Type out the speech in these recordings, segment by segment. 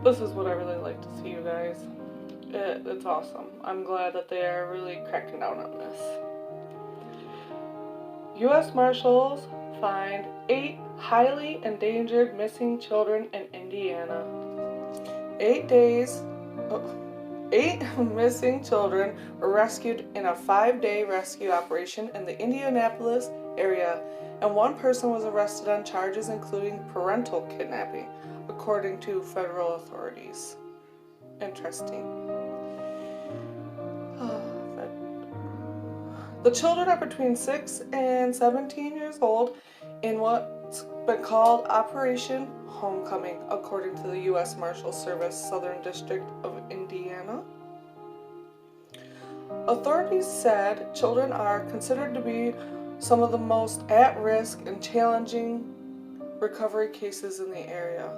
This is what I really like to see, you guys. It's awesome. I'm glad that they are really cracking down on this. U.S. Marshals find 8 highly endangered missing children in Indiana. 8 days... Oh, 8 missing children were rescued in a 5-day rescue operation in the Indianapolis area, and 1 person was arrested on charges including parental kidnapping, according to federal authorities. Interesting. The children are between 6 and 17 years old in what's been called Operation Homecoming, according to the U.S. Marshals Service Southern District of Indiana. Authorities said children are considered to be some of the most at-risk and challenging recovery cases in the area.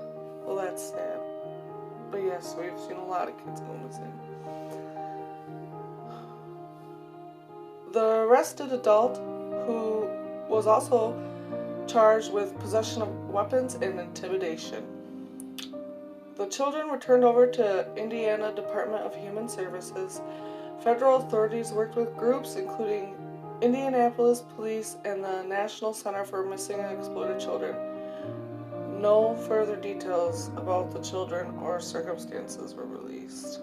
Well, that's sad. But yes, we've seen a lot of kids go missing. The arrested adult, who was also charged with possession of weapons and intimidation. The children were turned over to Indiana Department of Human Services. Federal authorities worked with groups including Indianapolis Police and the National Center for Missing and Exploited Children. No further details about the children or circumstances were released.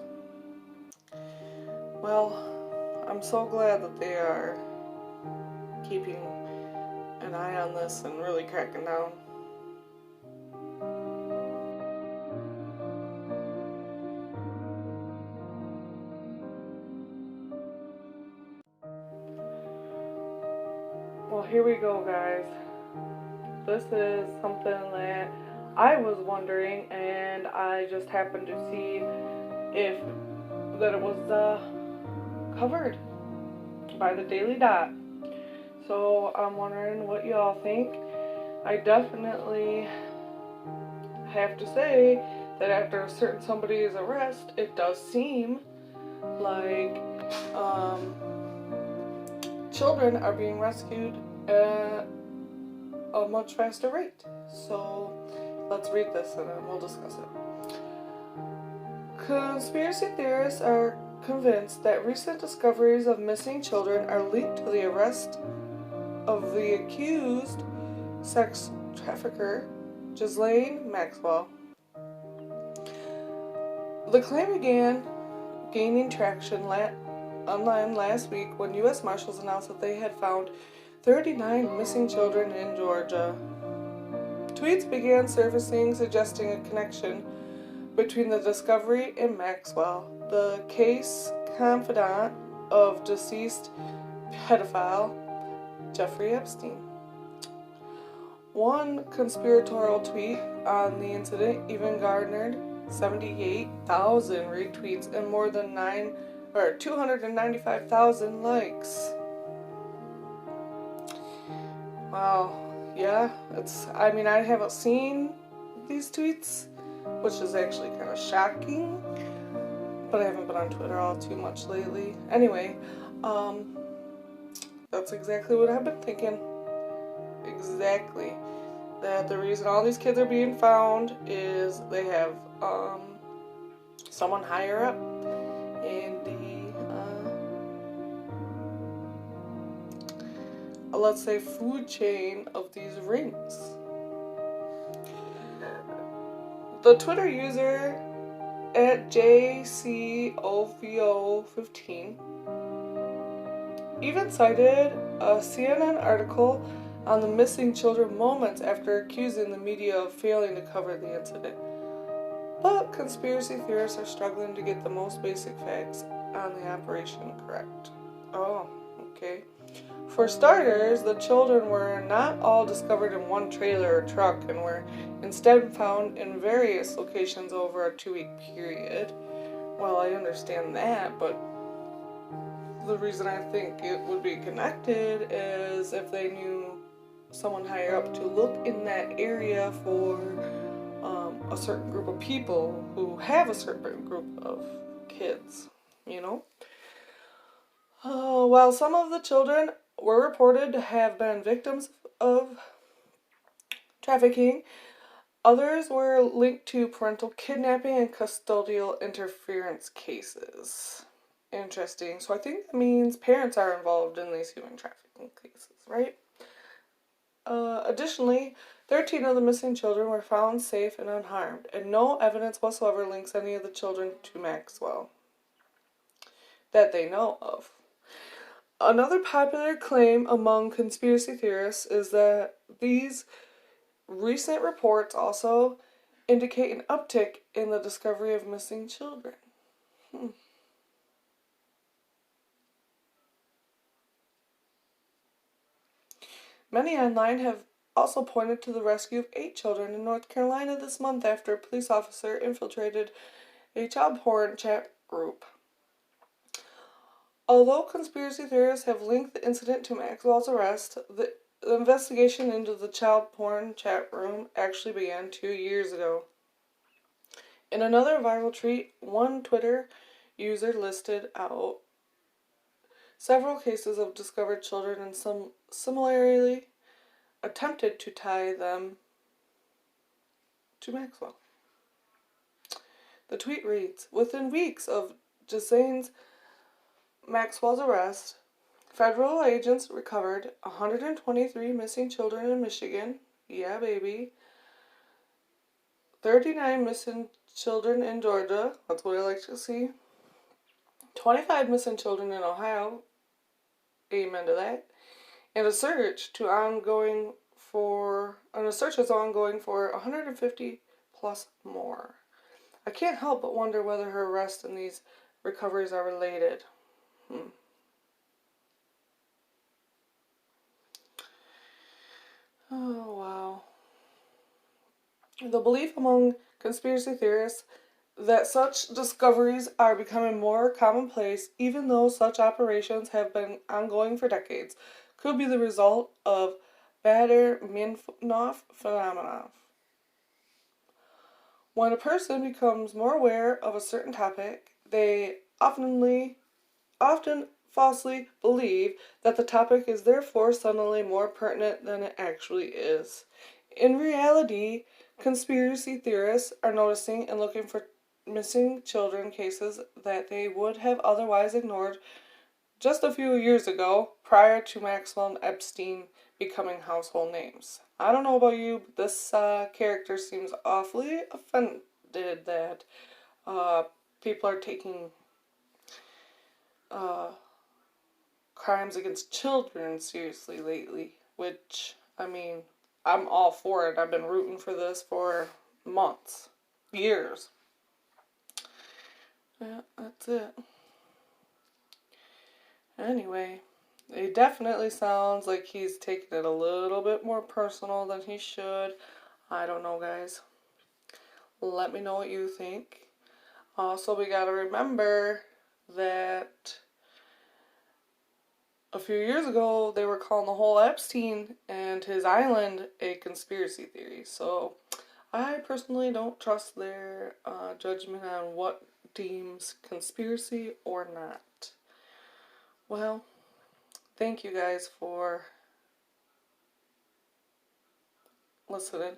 Well, I'm so glad that they are keeping an eye on this and really cracking down. Well, here we go, guys. This is something that I was wondering, and I just happened to see that it was covered by the Daily Dot. So I'm wondering what y'all think. I definitely have to say that after a certain somebody's arrest, it does seem like children are being rescued at a much faster rate. So let's read this and then we'll discuss it. Conspiracy theorists are convinced that recent discoveries of missing children are linked to the arrest of the accused sex trafficker, Ghislaine Maxwell. The claim began gaining traction online last week when U.S. Marshals announced that they had found 39 missing children in Georgia. Tweets began surfacing suggesting a connection between the discovery and Maxwell, the case confidant of deceased pedophile Jeffrey Epstein. One conspiratorial tweet on the incident even garnered 78,000 retweets and more than 295,000 likes. Wow, yeah, I haven't seen these tweets, which is actually kind of shocking, but I haven't been on Twitter all too much lately. Anyway, that's exactly what I've been thinking. Exactly. That the reason all these kids are being found is they have someone higher up in the let's say food chain of these rings. The Twitter user at JCOVO15 even cited a CNN article on the missing children moments after accusing the media of failing to cover the incident. But conspiracy theorists are struggling to get the most basic facts on the operation correct. Oh, okay. For starters, the children were not all discovered in one trailer or truck and were instead found in various locations over a 2-week period. Well, I understand that, but the reason I think it would be connected is if they knew someone higher up to look in that area for a certain group of people who have a certain group of kids, you know? While some of the children were reported to have been victims of trafficking, Others were linked to parental kidnapping and custodial interference cases. Interesting. So I think that means parents are involved in these human trafficking cases, right? Additionally, 13 of the missing children were found safe and unharmed, and no evidence whatsoever links any of the children to Maxwell that they know of. Another popular claim among conspiracy theorists is that these recent reports also indicate an uptick in the discovery of missing children. Many online have also pointed to the rescue of 8 children in North Carolina this month after a police officer infiltrated a child porn chat group. Although conspiracy theorists have linked the incident to Maxwell's arrest, the investigation into the child porn chat room actually began 2 years ago. In another viral tweet, one Twitter user listed out several cases of discovered children and some similarly attempted to tie them to Maxwell. The tweet reads, "Within weeks of Ghislaine's Maxwell's arrest, federal agents recovered 123 missing children in Michigan, yeah baby, 39 missing children in Georgia, that's what I like to see, 25 missing children in Ohio, amen to that, and a search is ongoing for 150 plus more. I can't help but wonder whether her arrest and these recoveries are related." Oh, wow. The belief among conspiracy theorists that such discoveries are becoming more commonplace, even though such operations have been ongoing for decades, could be the result of Bader-Meinhof phenomena. When a person becomes more aware of a certain topic, they often falsely believe that the topic is therefore suddenly more pertinent than it actually is. In reality, conspiracy theorists are noticing and looking for missing children cases that they would have otherwise ignored just a few years ago, prior to Maxwell and Epstein becoming household names. I don't know about you, but this character seems awfully offended that people are taking crimes against children seriously lately, which, I mean, I'm all for it. I've been rooting for this for months, years. Yeah, that's it. Anyway, it definitely sounds like he's taking it a little bit more personal than he should. I don't know, guys. Let me know what you think. Also, we gotta remember that a few years ago, they were calling the whole Epstein and his island a conspiracy theory. So, I personally don't trust their judgment on what deems conspiracy or not. Well, thank you guys for listening.